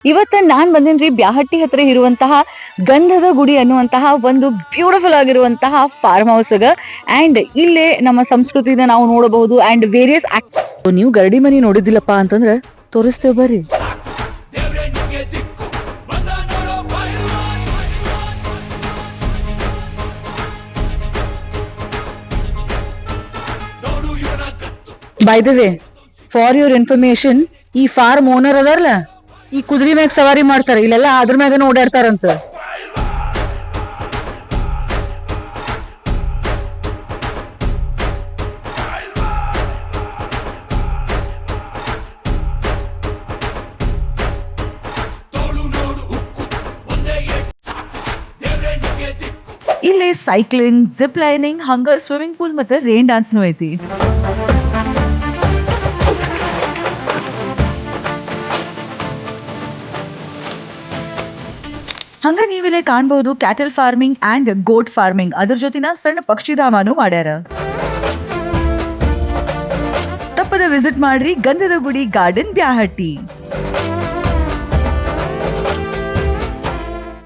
ಇವತ್ತ ನಾನ್ ಬಂದೇನ್ರಿ ಬ್ಯಾಹಟ್ಟಿ ಹತ್ರ ಇರುವಂತಹ ಗಂಧದ ಗುಡಿ ಅನ್ನುವಂತಹ ಒಂದು ಬ್ಯೂಟಿಫುಲ್ ಆಗಿರುವಂತಹ ಫಾರ್ಮ್ ಹೌಸ್ ಅಂಡ್ ಇಲ್ಲೇ ನಮ್ಮ ಸಂಸ್ಕೃತಿನ ನಾವು ನೋಡಬಹುದು ಅಂಡ್ ವೇರಿಯಸ್ ನೀವು ಗರಡಿ ಮನಿ ನೋಡಿದಿಲ್ಲಪ್ಪಾ ಅಂತಂದ್ರೆ ತೋರಿಸ್ತೇವೆ ಬರ್ರಿ. By the way, for your information, ಈ ಫಾರ್ಮ್ ಓನರ್ ಅದಾರಲ್ಲ, ಈ ಕುದುರೆ ಮ್ಯಾಗ ಸವಾರಿ ಮಾಡ್ತಾರೆ, ಇಲ್ಲೆಲ್ಲ ಅದ್ರ ಮ್ಯಾಗನ ಓಡಾಡ್ತಾರಂತ. ಇಲ್ಲಿ ಸೈಕ್ಲಿಂಗ್, ಜಿಪ್ ಲೈನಿಂಗ್, ಹಂಗ ಸ್ವಿಮ್ಮಿಂಗ್ ಪೂಲ್ ಮತ್ತೆ ರೇನ್ ಡಾನ್ಸ್ನು ಐತಿ. ಹಂಗ ನೀವಿಲ್ಲಿ ಕಾಣಬಹುದು cattle farming and goat farming, ಅದ್ರ ಜೊತೆನ ಸಣ್ಣ ಪಕ್ಷಿಧಾಮನು ಮಾಡ್ಯಾರ. ತಪ್ಪದ ವಿಸಿಟ್ ಮಾಡ್ರಿ ಗಂಧದ ಗುಡಿ ಗಾರ್ಡನ್ ಬ್ಯಾಹಟ್ಟಿ.